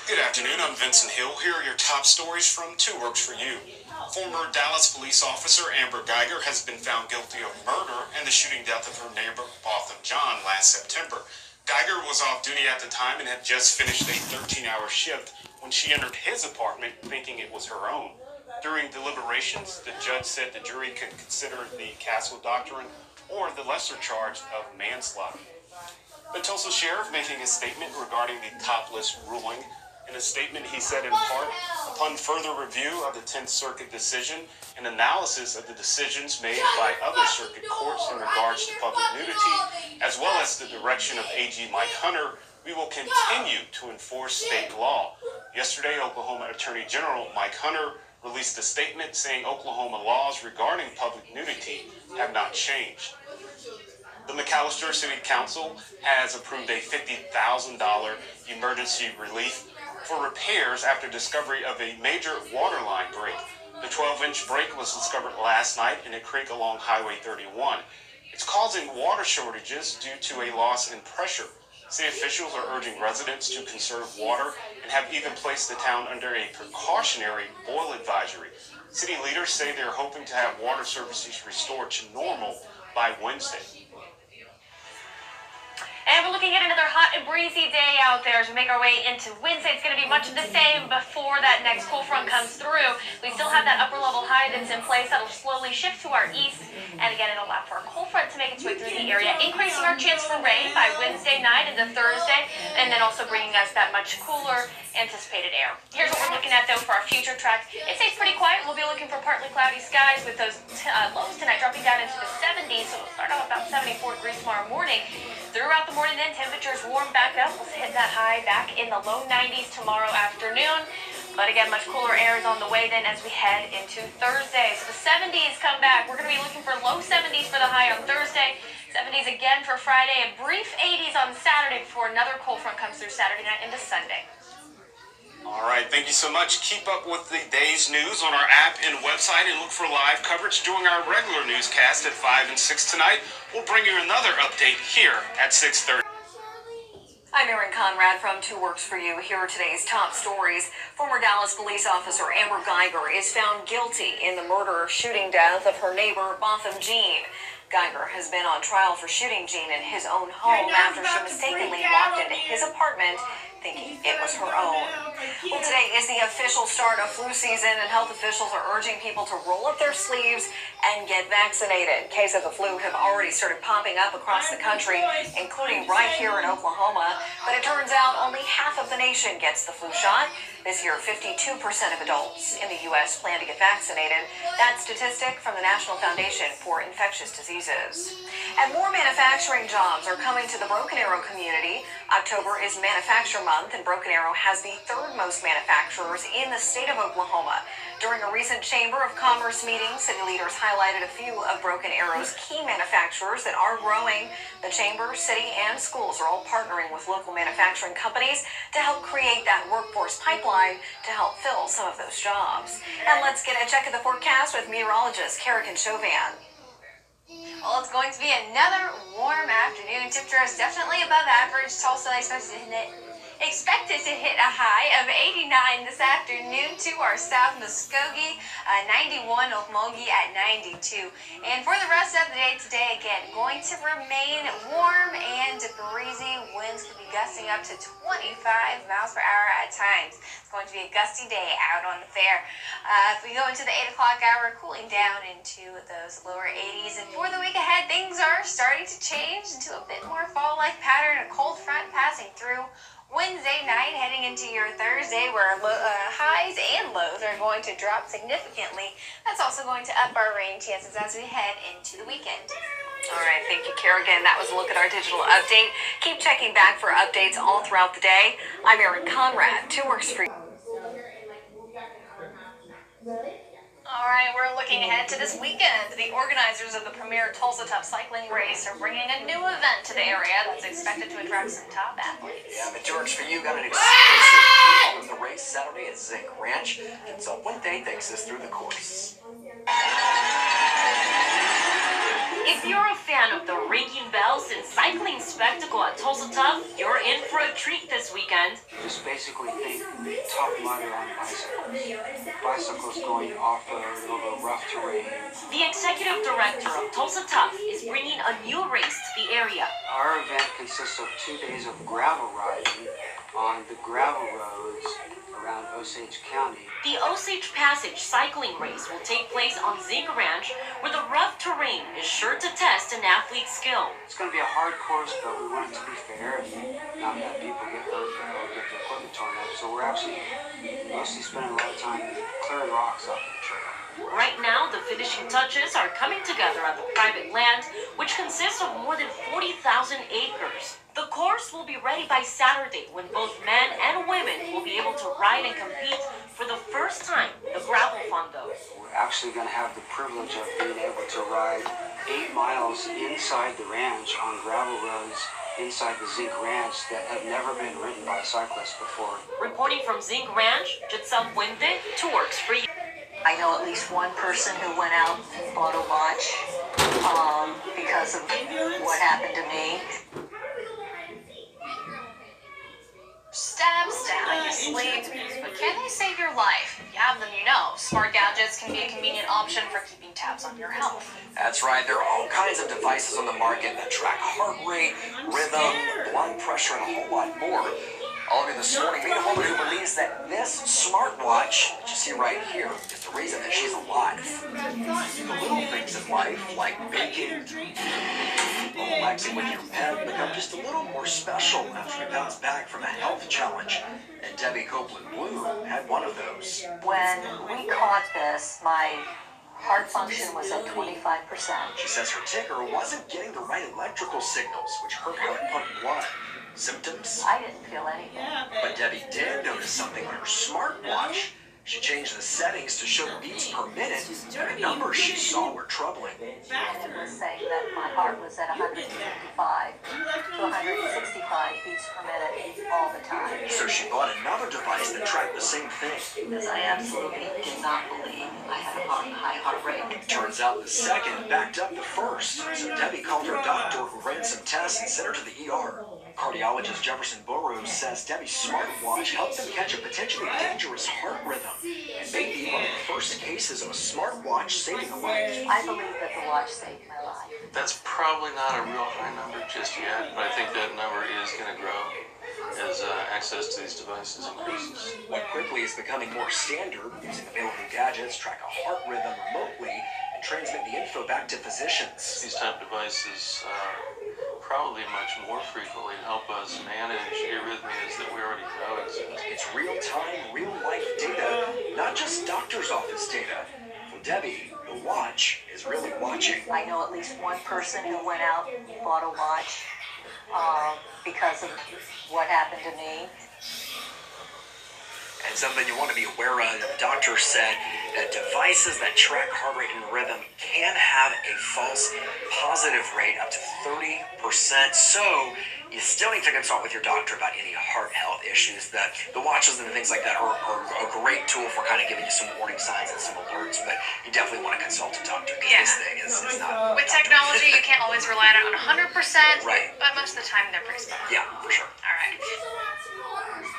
Good afternoon, I'm Vincent Hill. Here are your top stories from Two Works for You. Former Dallas police officer Amber Guyger has been found guilty of murder and the shooting death of her neighbor Botham Jean last September. Guyger was off duty at the time and had just finished a 13-hour shift when she entered his apartment thinking it was her own. During deliberations, the judge said the jury could consider the Castle Doctrine or the lesser charge of manslaughter. The Tulsa sheriff making a statement regarding the topless ruling. In a statement, he said in part, upon further review of the 10th Circuit decision and analysis of the decisions made by other circuit courts in regards to public nudity, as well as the direction of AG Mike Hunter, we will continue to enforce state law. Yesterday, Oklahoma Attorney General Mike Hunter released a statement saying Oklahoma laws regarding public nudity have not changed. The McAlester City Council has approved a $50,000 emergency relief for repairs after discovery of a major water line break. The 12-inch break was discovered last night in a creek along Highway 31. It's causing water shortages due to a loss in pressure. City officials are urging residents to conserve water and have even placed the town under a precautionary boil advisory. City leaders say they're hoping to have water services restored to normal by Wednesday. And we're looking at another hot and breezy day out there as we make our way into Wednesday. It's going to be much of the same before that next cool front comes through. We still have that upper level high that's in place that'll slowly shift to our east. And again, it'll allow for a cold front to make its way through the area, increasing our chance for rain by Wednesday night into Thursday, and then also bringing us that much cooler anticipated air. Here's what we're looking at, though, for our future track. It stays pretty quiet. We'll be looking for partly cloudy skies with those lows tonight dropping down into the 70s. So we'll start off about 74 degrees tomorrow morning. Throughout the morning, then, temperatures warm back up. We'll hit that high back in the low 90s tomorrow afternoon. But again, much cooler air is on the way then as we head into Thursday. So the 70s come back. We're going to be looking for low 70s for the high on Thursday. 70s again for Friday. A brief 80s on Saturday before another cold front comes through Saturday night into Sunday. All right, thank you so much. Keep up with the day's news on our app and website and look for live coverage during our regular newscast at 5 and 6 tonight. We'll bring you another update here at 6:30. I'm Erin Conrad from Two Works for You. Here are today's top stories. Former Dallas police officer Amber Guyger is found guilty in the murder shooting death of her neighbor Botham Jean. Guyger has been on trial for shooting Jean in his own home after she mistakenly walked into his apartment thinking it was her own. Well, today is the official start of flu season, and health officials are urging people to roll up their sleeves and get vaccinated. Cases of the flu have already started popping up across the country, including right here in Oklahoma. But it turns out only half of the nation gets the flu shot. This year, 52% of adults in the U.S. plan to get vaccinated. That statistic from the National Foundation for Infectious Diseases. And more manufacturing jobs are coming to the Broken Arrow community. October is Manufacture Month, and Broken Arrow has the third most manufacturers in the state of Oklahoma. During a recent Chamber of Commerce meeting, city leaders highlighted a few of Broken Arrow's key manufacturers that are growing. The Chamber, city, and schools are all partnering with local manufacturing companies to help create that workforce pipeline to help fill some of those jobs. And let's get a check of the forecast with meteorologist Kerrigan Chauvin. Well, it's going to be another warm afternoon. Temperature is definitely above average. Tulsa expected to hit a high of 89 this afternoon to our south, Muskogee, 91, Okmulgee at 92. And for the rest of the day today, again, going to remain warm and breezy. Winds could be gusting up to 25 miles per hour at times. It's going to be a gusty day out on the fair. If we go into the 8 o'clock hour, cooling down into those lower 80s. And for the week ahead, things are starting to change into a bit more fall-like pattern. A cold front passing through Wednesday night, heading into your Thursday, where highs and lows are going to drop significantly. That's also going to up our rain chances as we head into the weekend. All right, thank you, Kerrigan. That was a look at our digital update. Keep checking back for updates all throughout the day. I'm Erin Conrad, Two Works for You. All right, we're looking ahead to this weekend. The organizers of the premier Tulsa Tough Cycling Race are bringing a new event to the area that's expected to attract some top athletes. Yeah, but George, for you, got an exclusive of the race Saturday at Zink Ranch. It's up when Day takes us through the course. If you're a fan of the ringing bells and cycling spectacle at Tulsa Tough, you're in for a treat this weekend. Just basically think Tough Mudder on bicycles. Bicycles going off-road over rough terrain. The executive director of Tulsa Tough is bringing a new race to the area. Our event consists of 2 days of gravel riding on the gravel roads around Osage County. The Osage Passage cycling race will take place on Zinc Ranch, where the rough terrain is sure to test an athlete's skill. It's going to be a hard course, but we want it to be fair and not let people get hurt or get their equipment torn up. So we're actually mostly spending a lot of time clearing rocks off the trail. Right now, the finishing touches are coming together on the private land, which consists of more than 40,000 acres. The course will be ready by Saturday, when both men and women will be able to ride and compete for the first time the Gravel Fondo. We're actually going to have the privilege of being able to ride 8 miles inside the ranch on gravel roads inside the Zinc Ranch that have never been ridden by cyclists before. Reporting from Zinc Ranch, Jitsel Puente, 2 Works for You. I know at least one person who went out and bought a watch because of what happened to me. Stab, slave abuse, but can they save your life? If you have them, you know. Smart gadgets can be a convenient option for keeping tabs on your health. That's right. There are all kinds of devices on the market that track heart rate, rhythm, blood pressure, and a whole lot more. All of you this morning, meet a woman who believes that this smartwatch that you see right here is the reason that she's alive. The little things in life, like baking, or relaxing with your pet, become just a little more special after we bounce back from a health challenge. And Debbie Copeland Blue had one of those. When we caught this, my heart function was at 25%. She says her ticker wasn't getting the right electrical signals, which hurt how it pumped blood. Symptoms? I didn't feel anything. But Debbie did notice something on her smartwatch. She changed the settings to show beats per minute, and the numbers she saw were troubling. And it was saying that my heart was at 155 to 165 beats per minute all the time. So she bought another device that tracked the same thing. Because I absolutely did not believe I had a high heart rate. Turns out the second backed up the first. So Debbie called her doctor, who ran some tests and sent her to the ER. Cardiologist Jefferson Burrows says Debbie's smartwatch helped them catch a potentially dangerous heart rhythm, and may be one of the first cases of a smartwatch saving a life. I believe that the watch saved my life. That's probably not a real high number just yet, but I think that number is going to grow as access to these devices increases. What quickly is becoming more standard, using available gadgets, track a heart rhythm remotely, and transmit the info back to physicians. These type of devices probably much more frequently help us manage arrhythmias that we already know exist. It's real-time, real-life data, not just doctor's office data. For Debbie, the watch is really watching. I know at least one person who went out and bought a watch because of what happened to me. And something you want to be aware of, the doctor said that devices that track heart rate and rhythm can have a false positive rate up to 30%. So you still need to consult with your doctor about any heart health issues. The watches and things like that are a great tool for kind of giving you some warning signs and some alerts, but you definitely want to consult a doctor because this thing is not... With technology, you can't always rely on it 100%, Right. but most of the time they're pretty spot on. Yeah, for sure. All right.